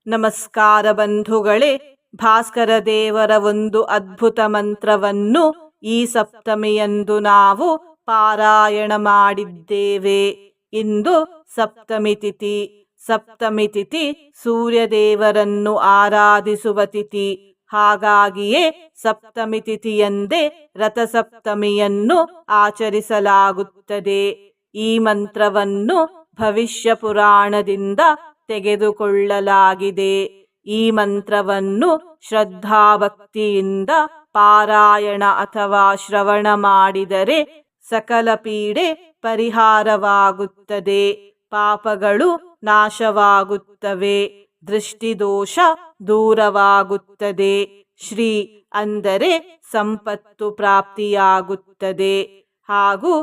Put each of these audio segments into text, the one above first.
ನಮಸ್ಕಾರ ಬಂಧುಗಳೇ. ಭಾಸ್ಕರ ದೇವರ ಒಂದು ಅದ್ಭುತ ಮಂತ್ರವನ್ನು ಈ ಸಪ್ತಮಿಯಂದು ನಾವು ಪಾರಾಯಣ ಮಾಡಿದ್ದೇವೆ. ಇಂದು ಸಪ್ತಮಿ ತಿಥಿ. ಸಪ್ತಮಿ ತಿಥಿ ಸೂರ್ಯದೇವರನ್ನು ಆರಾಧಿಸುವ ತಿಥಿ. ಹಾಗಾಗಿಯೇ ಸಪ್ತಮಿ ತಿಥಿಯಂದೇ ರಥಸಪ್ತಮಿಯನ್ನು ಆಚರಿಸಲಾಗುತ್ತದೆ. ಈ ಮಂತ್ರವನ್ನು ಭವಿಷ್ಯ ಪುರಾಣದಿಂದ ತೆಗೆದುಕೊಳ್ಳಲಾಗಿದೆ. ಈ ಮಂತ್ರವನ್ನು ಶ್ರದ್ಧಾಭಕ್ತಿಯಿಂದ ಪಾರಾಯಣ ಅಥವಾ ಶ್ರವಣ ಮಾಡಿದರೆ ಸಕಲ ಪೀಡೆ ಪರಿಹಾರವಾಗುತ್ತದೆ, ಪಾಪಗಳು ನಾಶವಾಗುತ್ತವೆ, ದೃಷ್ಟಿದೋಷ ದೂರವಾಗುತ್ತದೆ, ಶ್ರೀ ಅಂದರೆ ಸಂಪತ್ತು ಪ್ರಾಪ್ತಿಯಾಗುತ್ತದೆ. ಹಾಗೂ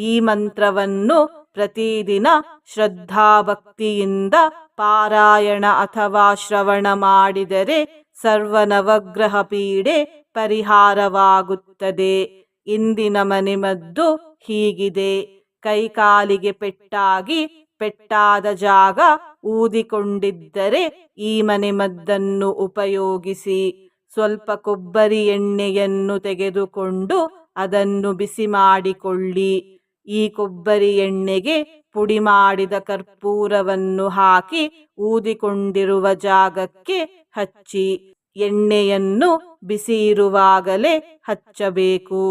ಈ ಮಂತ್ರವನ್ನು ಪ್ರತಿದಿನ ಶ್ರದ್ಧಾಭಕ್ತಿಯಿಂದ ಪಾರಾಯಣ ಅಥವಾ ಶ್ರವಣ ಮಾಡಿದರೆ ಸರ್ವ ನವಗ್ರಹ ಪೀಡೆ ಪರಿಹಾರವಾಗುತ್ತದೆ. ಇಂದಿನ ಮನೆಮದ್ದು ಹೀಗಿದೆ. ಕೈಕಾಲಿಗೆ ಪೆಟ್ಟಾಗಿ ಪೆಟ್ಟಾದ ಜಾಗ ಊದಿಕೊಂಡಿದ್ದರೆ ಈ ಮನೆಮದ್ದನ್ನು ಉಪಯೋಗಿಸಿ. ಸ್ವಲ್ಪ ಕೊಬ್ಬರಿ ಎಣ್ಣೆಯನ್ನು ತೆಗೆದುಕೊಂಡು ಅದನ್ನು ಬಿಸಿ ಮಾಡಿಕೊಳ್ಳಿ. ಈ ಕೊಬ್ಬರಿ ಎಣ್ಣೆಗೆ ಪುಡಿ ಮಾಡಿದ ಕರ್ಪೂರವನ್ನು ಹಾಕಿ ಊದಿಕೊಂಡಿರುವ ಜಾಗಕ್ಕೆ ಹಚ್ಚಿ. ಎಣ್ಣೆಯನ್ನು ಬಿಸಿ ಇರುವಾಗಲೇ ಹಚ್ಚಬೇಕು.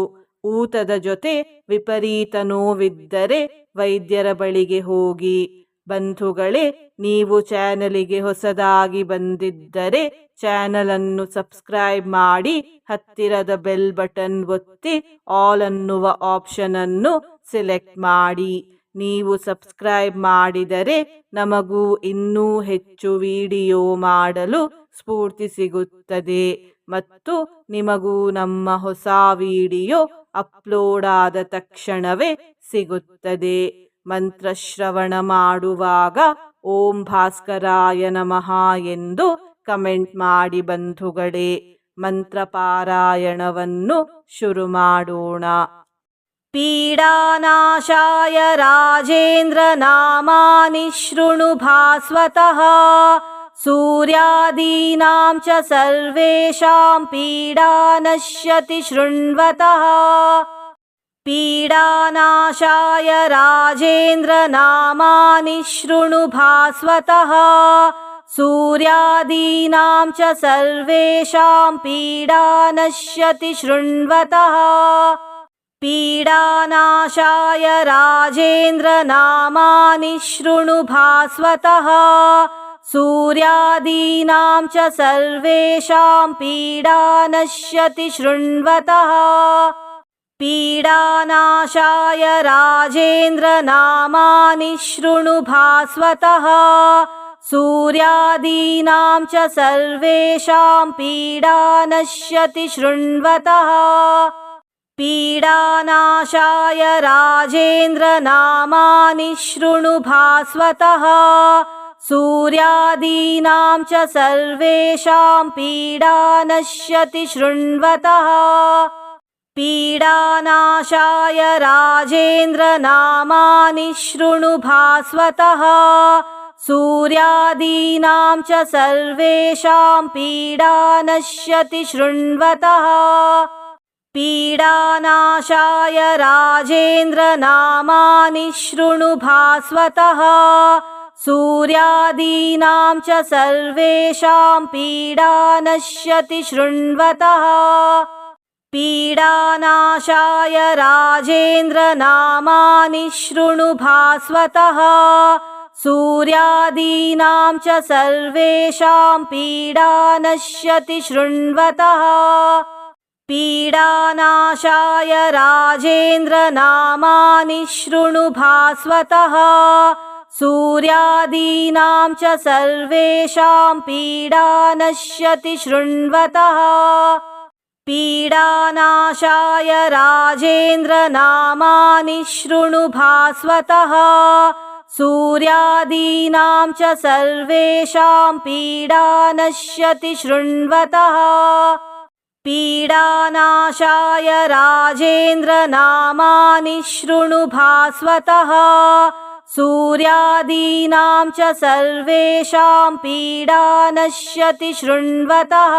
ಊತದ ಜೊತೆ ವಿಪರೀತ ನೋವಿದ್ದರೆ ವೈದ್ಯರ ಬಳಿಗೆ ಹೋಗಿ. ಬಂಧುಗಳೇ, ನೀವು ಚಾನಲಿಗೆ ಹೊಸದಾಗಿ ಬಂದಿದ್ದರೆ ಚಾನಲ್ ಅನ್ನು ಸಬ್ಸ್ಕ್ರೈಬ್ ಮಾಡಿ, ಹತ್ತಿರದ ಬೆಲ್ ಬಟನ್ ಒತ್ತಿ ಆಲ್ ಅನ್ನುವ ಆಪ್ಷನ್ ಅನ್ನು ಸೆಲೆಕ್ಟ್ ಮಾಡಿ. ನೀವು ಸಬ್ಸ್ಕ್ರೈಬ್ ಮಾಡಿದರೆ ನಮಗೂ ಇನ್ನೂ ಹೆಚ್ಚು ವಿಡಿಯೋ ಮಾಡಲು ಸ್ಫೂರ್ತಿ ಸಿಗುತ್ತದೆ ಮತ್ತು ನಿಮಗೂ ನಮ್ಮ ಹೊಸ ವಿಡಿಯೋ ಅಪ್ಲೋಡ್ ಆದ ತಕ್ಷಣವೇ ಸಿಗುತ್ತದೆ. ಮಂತ್ರಶ್ರವಣ ಮಾಡುವಾಗ ಓಂ ಭಾಸ್ಕರಾಯ ನಮಃ ಎಂದು ಕಮೆಂಟ್ ಮಾಡಿ ಬಂಧುಗಳೇ. ಮಂತ್ರ ಪಾರಾಯಣವನ್ನು ಶುರು ಮಾಡೋಣ. ಪೀಡಾನಾಶಾಯ ರಾಜೇಂದ್ರ ನಾಮಾನಿ ಶೃಣು ಭಾಸ್ವತಃ. ಸೂರ್ಯಾದೀನಾಂ ಚ ಸರ್ವೇಷಾಂ ಪೀಡಾ ನಶ್ಯತಿ ಶೃಣ್ವತಃ. ಪೀಡಾನಾಶಾಯ ರಾಜೇಂದ್ರ ನಾಮಾನಿ ಶೃಣು ಭಾಸ್ವತಃ. ಸೂರ್ಯಾದೀನಾಂ ಚ ಸರ್ವೇಷಾಂ ಪೀಡಾ ನಶ್ಯತಿ ಶೃಣ್ವತಃ. ಪೀಡಾನಾಶಾಯ ರಾಜೇಂದ್ರ ನಾಮಾನಿ ಶೃಣು ಭಾಸ್ವತಃ. ಸೂರ್ಯಾದೀನಾಂ ಚ ಸರ್ವೇಷಾಂ ಪೀಡಾ ನಶ್ಯತಿ ಶೃಣ್ವತಃ. ಪೀಡಾನಾಶಾಯ ರಾಜೇಂದ್ರ ನಾಮಾನಿ ಶೃಣು ಭಾಸ್ವತಃ. ಸೂರ್ಯಾದೀನಾಂ ಚ ಸರ್ವೇಷಾಂ ಪೀಡಾ ನಶ್ಯತಿ ಶೃಣ್ವತಃ. ಪೀಡಾನಾಶಾಯ ರಾಜೇಂದ್ರ ನಾಮಾನಿ ಶೃಣು ಭಾಸ್ವತಃ. ಸೂರ್ಯಾದೀನಾಂ ಚ ಸರ್ವೇಷಾಂ ಪೀಡಾ ನಶ್ಯತಿ ಶೃಣ್ವತಃ. ಪೀಡಾನಾಶಾಯ ರಾಜೇಂದ್ರ ನಾಮಾನಿ ಶೃಣು ಭಾಸ್ವತಃ. ಸೂರ್ಯಾದೀನಾಂ ಚ ಸರ್ವೇಷಾಂ ಪೀಡಾ ನಶ್ಯತಿ ಶೃಣ್ವತಃ. ಪೀಡಾನಾಶಾಯ ರಾಜೇಂದ್ರ ನಾಮಾನಿ ಶೃಣು ಭಾಸ್ವತಃ. ಸೂರ್ಯಾದೀನಾಂ ಚ ಸರ್ವೇಷಾಂ ಪೀಡಾ ನಶ್ಯತಿ ಶೃಣ್ವತಃ. ಪೀಡಾನಾಶಾಯ ರಾಜೇಂದ್ರ ನಾಮಾನಿ ಶೃಣು ಭಾಸ್ವತಃ. ಸೂರ್ಯಾದೀನಾಂ ಚ ಸರ್ವೇಷಾಂ ಪೀಡಾ ನಶ್ಯತಿ ಶೃಣ್ವತಃ. ಪೀಡಾನಾಶಾಯ ರಾಜೇಂದ್ರ ನಾಮಾನಿ ಶೃಣು ಭಾಸ್ವತಃ. ಸೂರ್ಯಾದೀನಾಂ ಚ ಸರ್ವೇಷಾಂ ಪೀಡಾ ನಶ್ಯತಿ ಶೃಣ್ವತಃ. ಪೀಡಾನಾಶಾಯ ರಾಜೇಂದ್ರ ನಾಮಾನಿ ಶೃಣು ಭಾಸ್ವತಃ. ಸೂರ್ಯಾದೀನಾಂ ಚ ಸರ್ವೇಷಾಂ ಪೀಡಾ ನಶ್ಯತಿ ಶೃಣ್ವತಃ. ಪೀಡಾನಾಶಾಯ ರಾಜೇಂದ್ರ ನಾಮಾನಿ ಶೃಣು ಭಾಸ್ವತಃ. सूर्यादीनां च सर्वेषां पीडा नश्यति शृण्वतः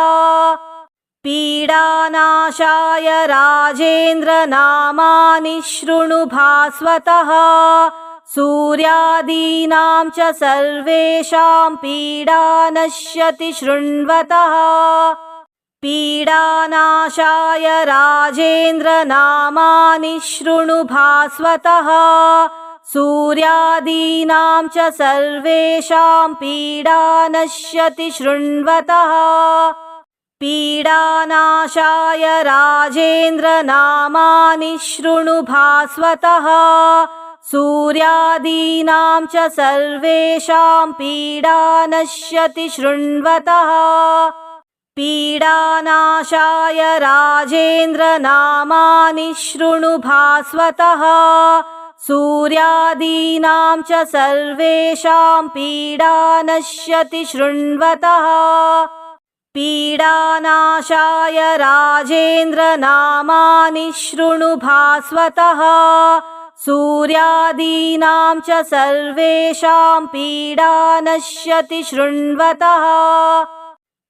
पीडानाशाय राजेन्द्र नामानि शृणु भास्वतः सूर्यादीनां च सर्वेषां पीडा नश्यति शृण्वतः पीडानाशाय राजेन्द्र नामानि शृणु भास्वतः सूर्यादीनां च सर्वेषां पीडा नश्यति शृण्वतः पीडानाशाय राजेन्द्र नामानि शृणु भास्वतः सूर्यादीनां च सर्वेषां पीडा नश्यति शृण्वतः पीडानाशाय राजेन्द्र नामानि शृणु भास्वतः सूर्यादीनां च सर्वेषां पीडा नश्यति शृण्वतः पीडानाशाय राजेन्द्र नामानि शृणु भास्वतः सूर्यादीनां च सर्वेषां पीडा नश्यति शृण्वतः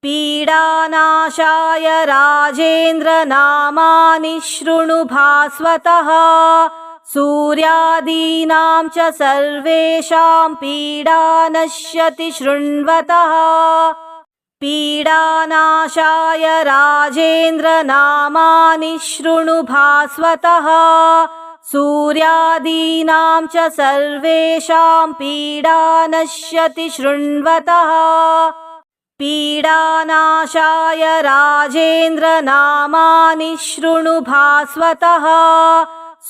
पीडानाशाय राजेन्द्र नामानि शृणु भास्वतः सूर्यादीनां च सर्वेषां पीडा नश्यति शृण्वतः पीडानाशाय राजेन्द्र नामानि शृणु भास्वतः सूर्यादीनां च सर्वेषां पीडा नश्यति शृण्वतः पीडानाशाय राजेन्द्र नामानि शृणु भास्वतः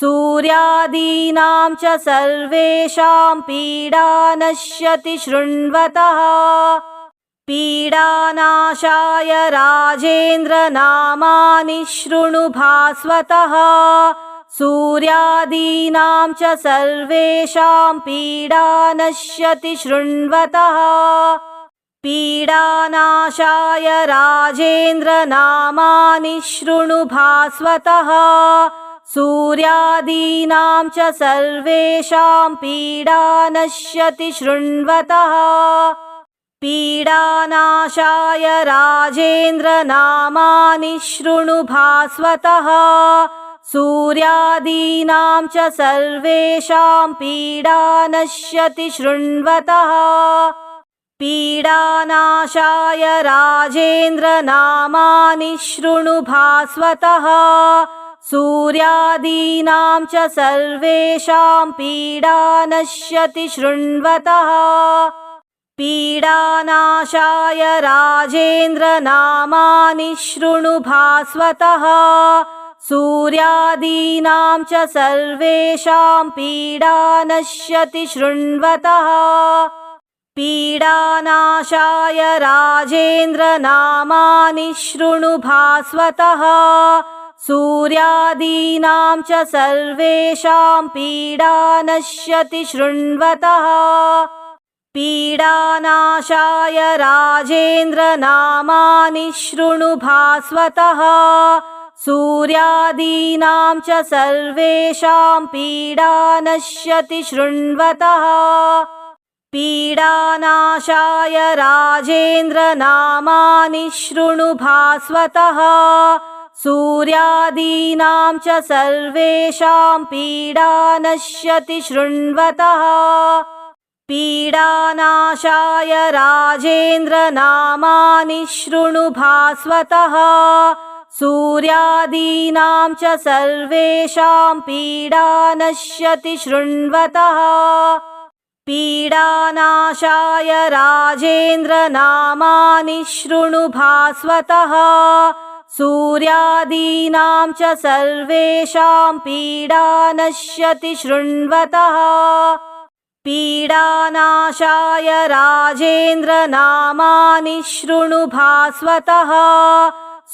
सूर्यादीनां च सर्वेषां पीडा नश्यति शृण्वतः पीडानाशाय राजेन्द्र नामानि शृणु भास्वतः सूर्यादीनां च सर्वेषां पीडा नश्यति शृण्वतः पीडानाशाय राजेन्द्र नामानि शृणु भास्वतः सूर्यादीनां च सर्वेषां पीडा नश्यति शृण्वतः पीडानाशाय राजेन्द्र नामानि शृणु भास्वतः सूर्यादीनां च सर्वेषां पीडा नश्यति शृण्वतः पीडानाशाय राजेन्द्र नामानि शृणु भास्वतः सूर्यादीनां च सर्वेषां पीडा नश्यति शृण्वतः पीडानाशाय राजेन्द्र नामानि शृणु भास्वतः सूर्यादीनां च सर्वेषां पीडा नश्यति शृण्वतः पीडानाशाय राजेन्द्र नामानि शृणु भास्वतः सूर्यादीनां च सर्वेषां पीडा नश्यति शृण्वतः पीडानाशाय राजेन्द्र नामानि शृणु भास्वतः सूर्यादीनां च सर्वेषां पीडा नश्यति शृण्वतः पीडानाशाय राजेन्द्र नामानि शृणु भास्वतः सूर्यादीनां च सर्वेषां पीडा नश्यति शृण्वतः पीडानाशाय राजेन्द्र नामानि शृणु भास्वतः सूर्यादीनां च सर्वेषां पीडा नश्यति शृण्वतः पीडानाशाय राजेन्द्र नामानि शृणु भास्वतः सूर्यादीनां च सर्वेषां पीडा नश्यति शृण्वतः पीडानाशाय राजेन्द्र नामानि शृणु भास्वतः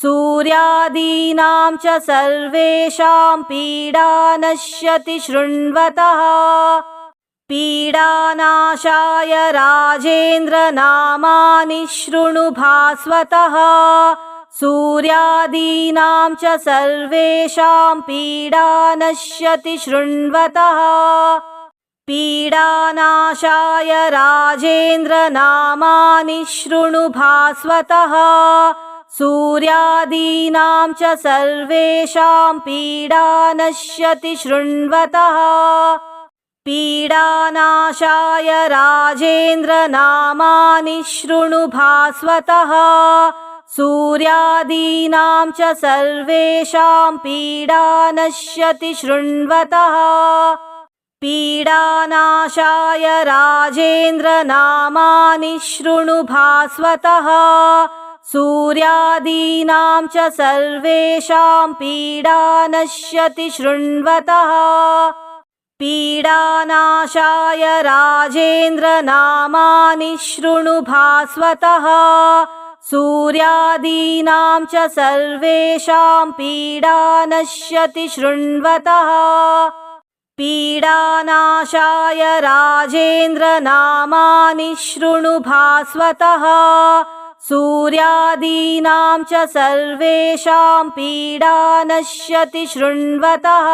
सूर्यादीनां च सर्वेषां पीडा नश्यति शृण्वतः पीडानाशाय राजेन्द्र नामानि शृणु भास्वतः सूर्यादीनां च सर्वेषां पीडा नश्यति शृण्वतः पीडानाशाय राजेन्द्रनामानि शृणु भास्वतः सूर्यादीनां च सर्वेषां पीडा नश्यति शृण्वतः पीडानाशाय राजेन्द्रनामानि शृणु भास्वतः सूर्यादीनां च सर्वेषां पीडा नश्यति शृण्वतः पीडानाशाय राजेन्द्रनामानि शृणु भास्वतः सूर्यादीनां च सर्वेषां पीडा नश्यति शृण्वतः पीडानाशाय राजेन्द्रनामानि शृणु भास्वतः सूर्यादीनां च सर्वेषां पीडा नश्यति शृण्वतः पीडानाशाय राजेन्द्रनामानि शृणु भास्वतः सूर्यादीनां च सर्वेषां पीडा नश्यति शृण्वतः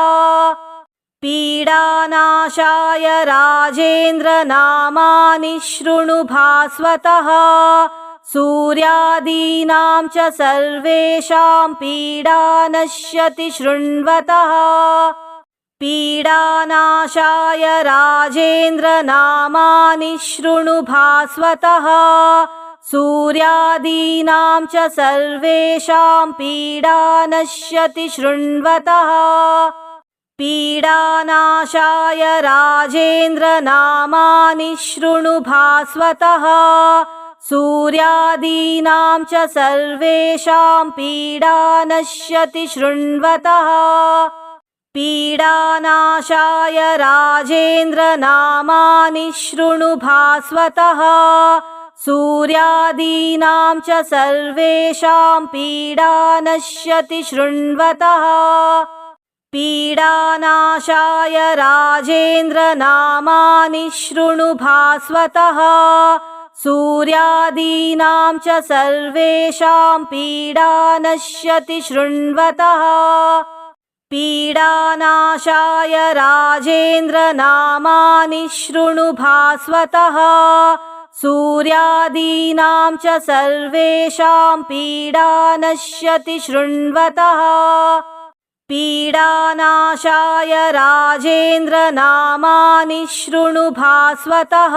पीडानाशाय राजेन्द्रनामानि शृणु भास्वतः सूर्यादीनां च सर्वेषां पीडा नश्यति शृण्वतः पीडानाशाय राजेन्द्रनामानि शृणु भास्वतः सूर्यादीनां च सर्वेषां पीडा नश्यति शृण्वतः पीडानाशाय राजेन्द्रनामानि शृणु भास्वतः सूर्यादीनां च सर्वेषां पीडा नश्यति शृण्वतः पीडानाशाय राजेन्द्रनामानि शृणु भास्वतः सूर्यादीनां च सर्वेषां पीडा नश्यति शृण्वतः पीडानाशाय राजेन्द्रनामानि शृणु भास्वतः सूर्यादीनां च सर्वेषां पीडा नश्यति शृण्वतः पीडानाशाय राजेन्द्रनामानि शृणु भास्वतः सूर्यादीनां च सर्वेषां पीडा नश्यति शृण्वतः पीडानाशाय राजेन्द्रनामानि शृणु भास्वतः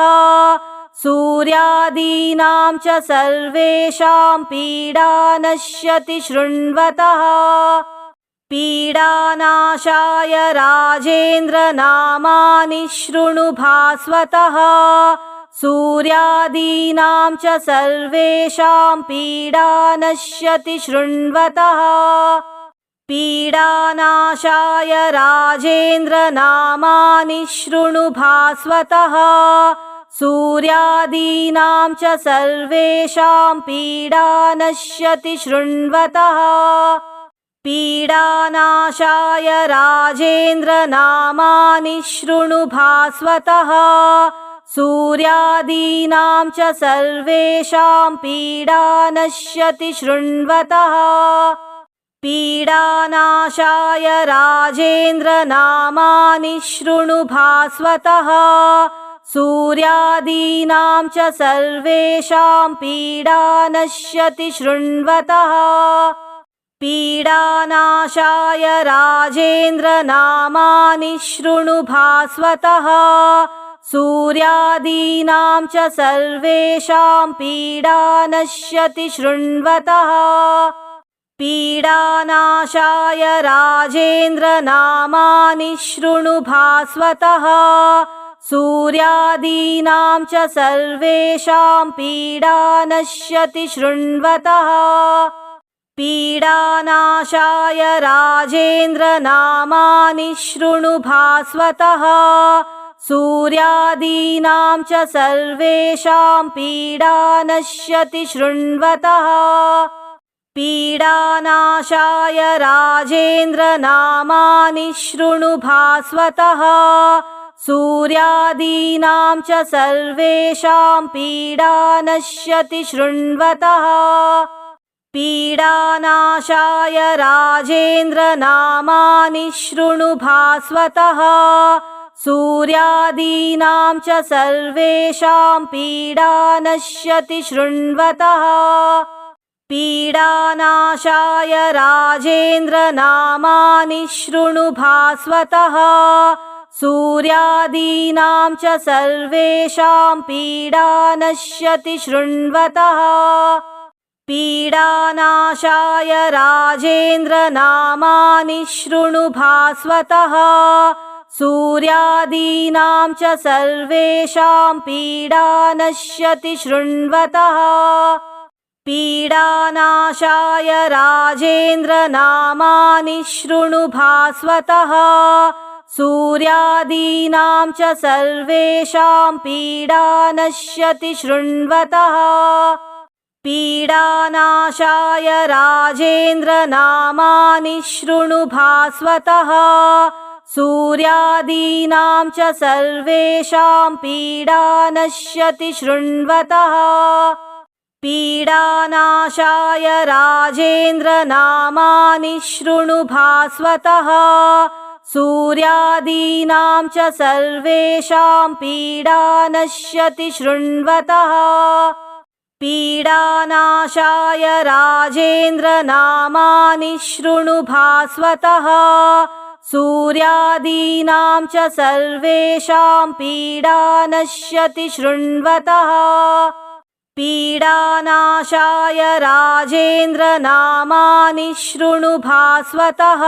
सूर्यादीनां च सर्वेषां पीडा नश्यति शृण्वतः पीडानाशाय राजेन्द्रनामानि शृणु भास्वतः सूर्यादीनां च सर्वेषां पीडा नश्यति शृण्वतः पीडानाशाय राजेन्द्रनामानि शृणु भास्वतः सूर्यादीनां च सर्वेषां पीडा नश्यति शृण्वतः पीडानाशाय राजेन्द्रनामानि शृणु भास्वतः सूर्यादीनां च सर्वेषां पीडा नश्यति शृण्वतः पीडानाशाय राजेन्द्रनामानि शृणु भास्वतः सूर्यादीनां च सर्वेषां पीडा नश्यति शृण्वतः पीडानाशाय राजेन्द्रनामानि शृणु भास्वतः सूर्यादीनां च सर्वेषां पीडा नश्यति शृण्वतः पीडानाशाय राजेन्द्रनामानि शृणु भास्वतः सूर्यादीनां च सर्वेषां पीडा नश्यति शृण्वतः पीडानाशाय राजेन्द्रनामानि शृणु भास्वतः सूर्यादीनां च सर्वेषां पीडा नश्यति शृण्वतः पीडानाशाय राजेन्द्रनामानि शृणु भास्वतः सूर्यादीनां च सर्वेषां पीडा नश्यति शृण्वतः पीडानाशाय राजेन्द्रनामानि शृणु भास्वतः सूर्यादीनां च सर्वेषां पीडा नश्यति शृण्वतः पीडानाशाय राजेन्द्र नामानि शृणु भास्वतः सूर्यादीनां च सर्वेषां पीडा नश्यति शृण्वतः पीडानाशाय राजेन्द्र नामानि शृणु भास्वतः सूर्यादीनां च सर्वेषां पीडा नश्यति शृण्वतः पीडानाशाय राजेन्द्र नामानि शृणु भास्वतः सूर्यादीनां च सर्वेषां पीडा नश्यति शृण्वतः पीडानाशाय राजेन्द्र नामानि शृणु भास्वतः सूर्यादीनां च सर्वेषां पीडा नश्यति शृण्वतः पीडानाशाय राजेन्द्र नामानि शृणु भास्वतः सूर्यादीनां च सर्वेषां पीडा नश्यति शृण्वतः पीडानाशाय राजेन्द्र नामानि शृणु भास्वतः सूर्यादीनां च सर्वेषां पीडा नश्यति शृण्वतः पीडानाशाय राजेन्द्र नामानि शृणु भास्वतः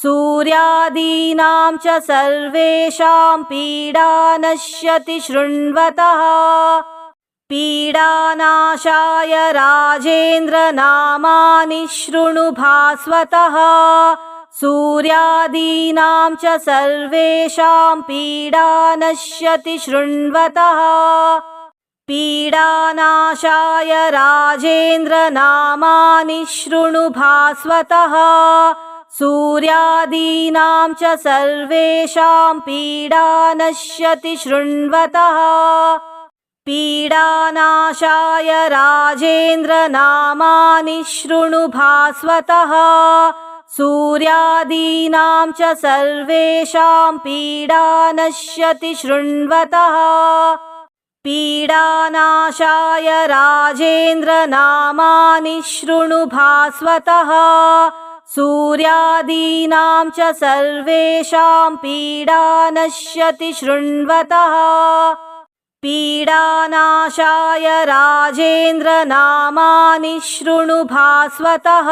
सूर्यादीनां च सर्वेषां पीडा नश्यति शृण्वतः पीडानाशाय राजेन्द्र नामानि शृणु भास्वतः सूर्यादीनां च सर्वेषां पीडा नश्यति शृण्वतः पीडानाशाय राजेन्द्र नामानि शृणु भास्वतः सूर्यादीनां च सर्वेषां पीडा नश्यति शृण्वतः पीडानाशाय राजेन्द्र नामानि शृणु भास्वतः सूर्यादीनां च सर्वेषां पीडा नश्यति शृण्वतः पीडानाशाय राजेन्द्र नामानि शृणु भास्वतः सूर्यादीनां च सर्वेषां पीडा नश्यति शृण्वतः पीडानाशाय राजेन्द्र नामानि शृणु भास्वतः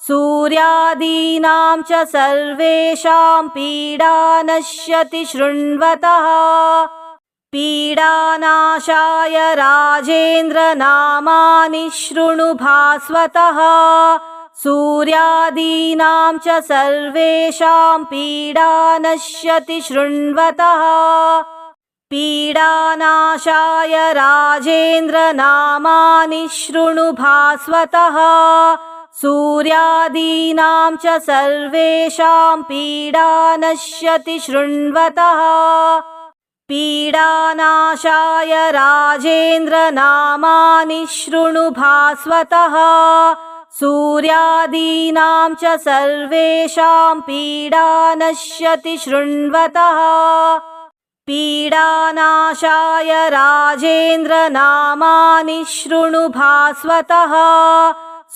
सूर्यादीनां च सर्वेषां पीडा नश्यति शृण्वतः पीडानाशाय राजेन्द्र नामानि शृणु भास्वतः सूर्यादीनां च सर्वेषां पीडा नश्यति शृण्वतः पीडानाशाय राजेन्द्र नामानि शृणु भास्वतः सूर्यादीनां च सर्वेषां पीडा नश्यति शृण्वतः पीडानाशाय राजेन्द्र नामानि शृणु भास्वतः सूर्यादीनां च सर्वेषां पीडा नश्यति शृण्वतः पीडानाशाय राजेन्द्र नामानि शृणु भास्वतः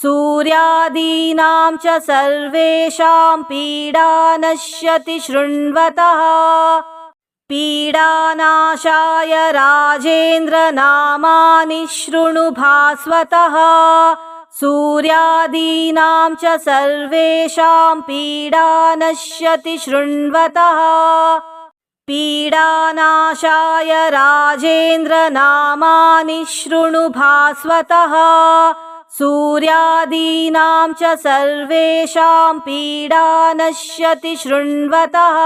सूर्यादीनां च सर्वेषां पीडा नश्यति शृण्वतः पीडानाशाय राजेन्द्र नामानि शृणु भास्वतः सूर्यादीनां च सर्वेषां पीडा नश्यति शृण्वतः पीडानाशाय राजेन्द्र नामानि शृणु भास्वतः सूर्यादीनां च सर्वेषां पीडा नश्यति शृण्वतः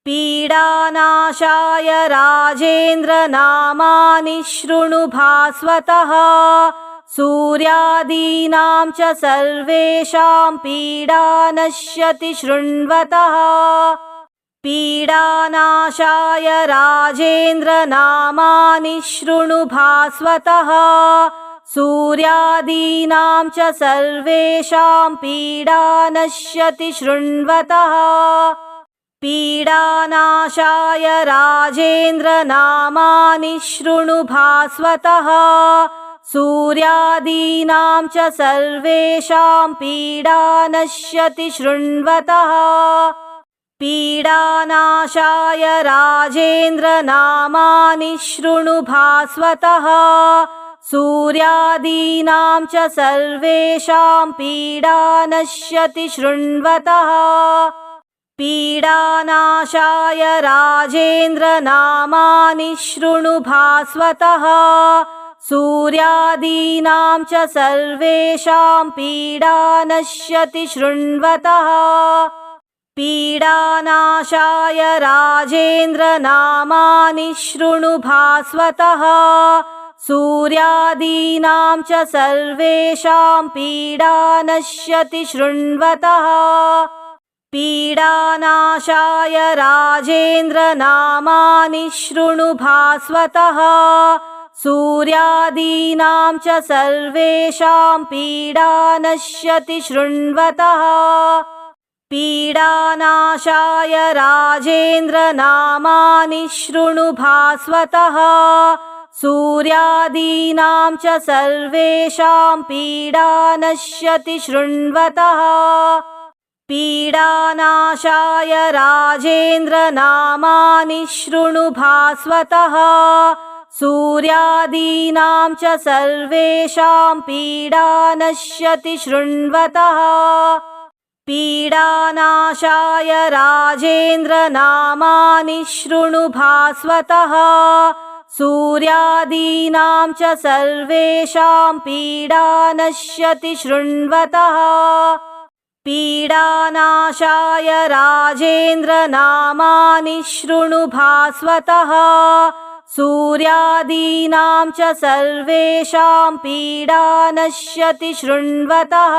पीडानाशाय राजेन्द्र नामानि शृणु भास्वतः सूर्यादीनां च सर्वेषां पीडा नश्यति शृण्वतः पीडानाशाय राजेन्द्र नामानि शृणु भास्वतः सूर्यादीनां च सर्वेषां पीडा नश्यति शृण्वतः पीडानाशाय राजेन्द्रनामानि शृणु भास्वतः सूर्यादीनां च सर्वेषां पीडा नश्यति शृण्वतः पीडानाशाय राजेन्द्रनामानि शृणु भास्वतः सूर्यादीनां च सर्वेषां पीडा नश्यति शृण्वतः पीडानाशाय राजेन्द्रनामानि शृणु भास्वतः सूर्यादीनां च सर्वेषां पीडा नश्यति शृण्वतः पीडानाशाय राजेन्द्रनामानि शृणु भास्वतः सूर्यादीनां च सर्वेषां पीडा नश्यति शृण्वतः पीडानाशाय राजेन्द्रनामानि शृणु भास्वतः सूर्यादीनां च सर्वेषां पीडा नश्यति शृण्वतः पीडानाशाय राजेन्द्रनामानि शृणु भास्वतः सूर्यादीनां च सर्वेषां पीडा नश्यति शृण्वतः पीडानाशाय राजेन्द्रनामानि शृणु भास्वतः सूर्यादीनां च सर्वेषां पीडा नश्यति शृण्वतः पीडानाशाय राजेन्द्रनामानि शृणु भास्वतः सूर्यादीनां च सर्वेषां पीडा नश्यति शृण्वतः पीडानाशाय राजेन्द्रनामानि शृणु भास्वतः सूर्यादीनां च सर्वेषां पीडा नश्यति शृण्वतः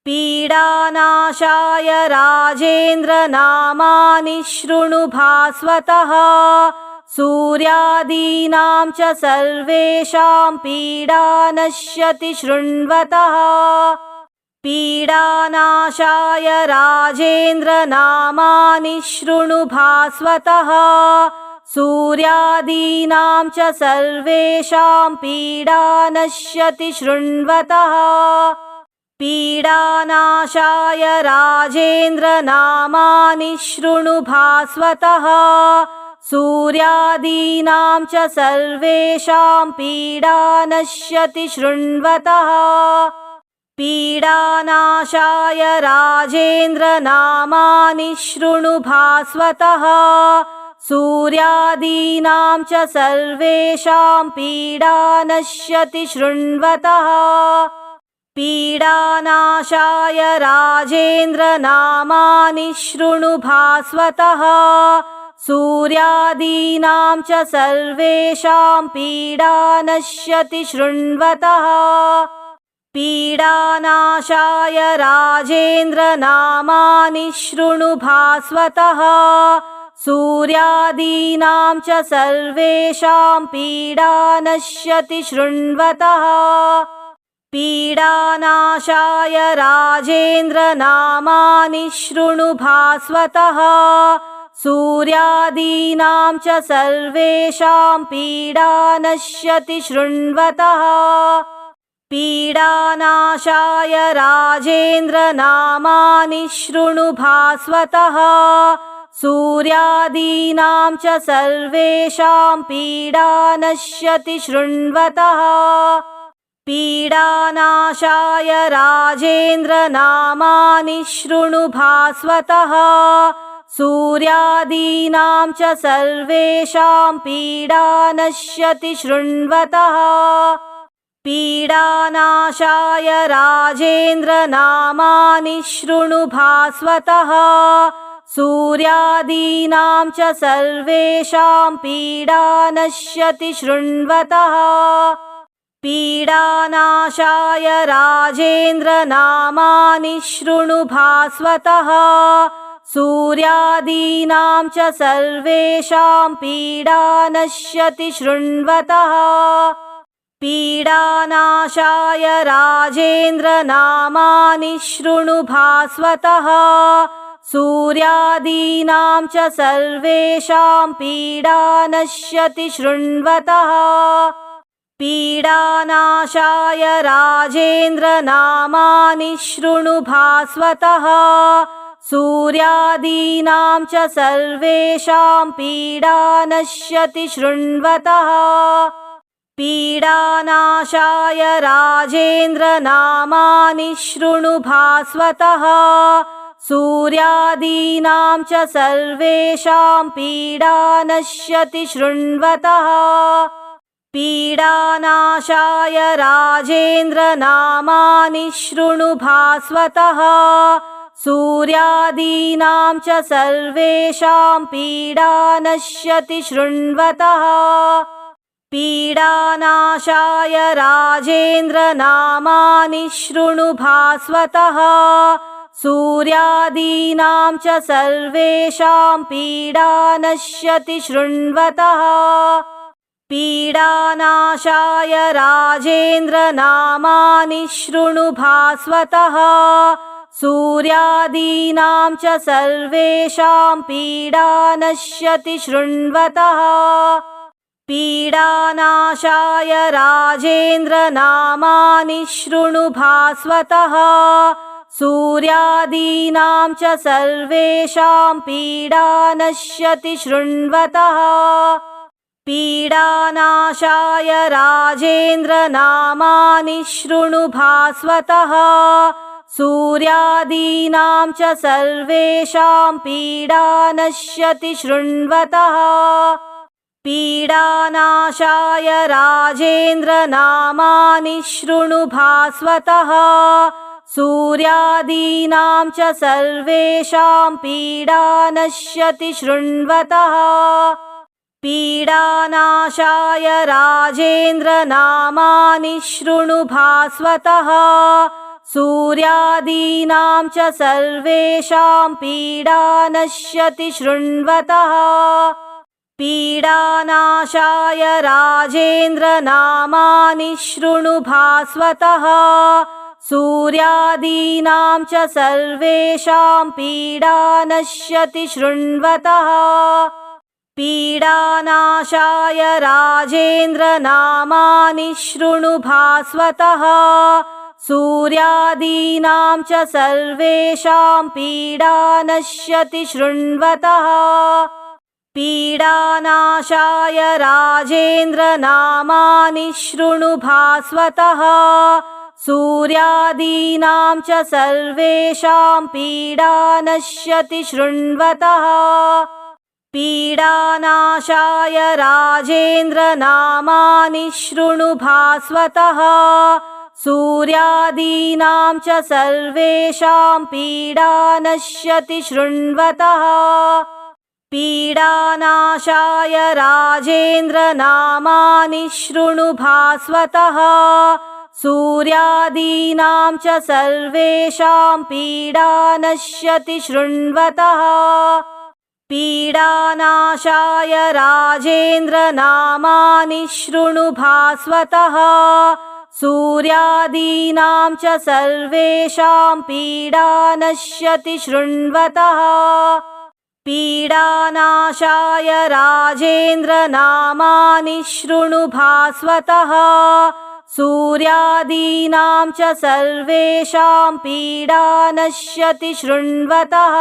पीडानाशाय राजेन्द्रनामानि शृणु भास्वतः सूर्यादीनां च सर्वेषां पीडा नश्यति शृण्वतः पीडानाशाय राजेन्द्रनामानि शृणु भास्वतः सूर्यादीनां च सर्वेषां पीडा नश्यति शृण्वतः पीडानाशाय राजेन्द्रनामानि शृणु भास्वतः सूर्यादीनां च सर्वेषां पीडा नश्यति शृण्वतः पीडानाशाय राजेन्द्रनामानि शृणु भास्वतः सूर्यादीनां च सर्वेषां पीडा नश्यति शृण्वतः पीडानाशाय राजेन्द्रनामानि शृणु भास्वतः सूर्यादीनां च सर्वेषां पीडा नश्यति शृण्वतः पीडानाशाय राजेन्द्रनामानि शृणु भास्वतः सूर्यादीनां च सर्वेषां पीडा नश्यति शृण्वतः पीडानाशाय राजेन्द्रनामानि शृणु भास्वतः सूर्यादीनां च सर्वेषां पीडा नश्यति शृण्वतः पीडानाशाय राजेन्द्रनामानि शृणु भास्वतः सूर्यादीनां च सर्वेषां पीडा नश्यति शृण्वतः पीडानाशाय राजेन्द्रनामानि शृणु भास्वतः सूर्यादीनां च सर्वेषां पीडा नश्यति शृण्वतः पीडानाशाय राजेन्द्रनामानि शृणु भास्वतः सूर्यादीनां च सर्वेषां पीडा नश्यति शृण्वतः पीडानाशाय राजेन्द्रनामानि शृणु भास्वतः सूर्यादीनां च सर्वेषां पीडा नश्यति शृण्वतः पीडानाशाय राजेन्द्रनामानि शृणु भास्वतः सूर्यादीनां च सर्वेषां पीडा नश्यति शृण्वतः पीडानाशाय राजेन्द्र नामानि शृणु भास्वतः सूर्यादीनां च सर्वेषां पीडा नश्यति शृण्वतः पीडानाशाय राजेन्द्र नामानि शृणु भास्वतः सूर्यादीनां च सर्वेषां पीडा नश्यति शृण्वतः पीडानाशाय राजेन्द्र नामानि शृणु भास्वतः सूर्यादीनां च सर्वेषां पीडा नश्यति शृण्वतः पीडानाशाय राजेन्द्र नामानि शृणु भास्वतः सूर्यादीनां च सर्वेषां पीडा नश्यति शृण्वतः पीडानाशाय राजेन्द्र नामानि शृणु भास्वतः सूर्यादीनां च सर्वेषां पीडा नश्यति शृण्वतः पीडानाशाय राजेन्द्र नामानि शृणु भास्वतः सूर्यादीनां च सर्वेषां पीडा नश्यति शृण्वतः पीडानाशाय राजेन्द्र नामानि शृणु भास्वतः सूर्यादीनां च सर्वेषां पीडा नश्यति शृण्वतः पीडानाशाय राजेन्द्र नामानि शृणु भास्वतः सूर्यादीनां च सर्वेषां पीडा नश्यति शृण्वतः पीडानाशाय राजेन्द्र नामानि शृणु भास्वतः सूर्यादीनां च सर्वेषां पीडा नश्यति शृण्वतः पीडानाशाय राजेन्द्र नामानि शृणु भास्वतः सूर्यादीनां च सर्वेषां पीडा नश्यति शृण्वतः पीडानाशाय राजेन्द्र नामानि शृणु भास्वतः सूर्यादीनां च सर्वेषां पीडा नश्यति शृण्वतः पीडानाशाय राजेन्द्र नामानि शृणु भास्वतः सूर्यादीनां च सर्वेषां पीडा नश्यति शृण्वतः पीडानाशाय राजेन्द्र नामानि शृणु भास्वतः सूर्यादीनां च सर्वेषां पीडा नश्यति शृण्वतः पीडानाशाय राजेन्द्र नामानि शृणु भास्वतः सूर्यादीनां च सर्वेषां पीडा नश्यति शृण्वतः पीडानाशाय राजेन्द्र नामानि शृणु भास्वतः सूर्यादीनां च सर्वेषां पीडा नश्यति शृण्वतः पीडानाशाय राजेन्द्र नामानि शृणु भास्वतः सूर्यादीनां च सर्वेषां पीडा नश्यति शृण्वतः।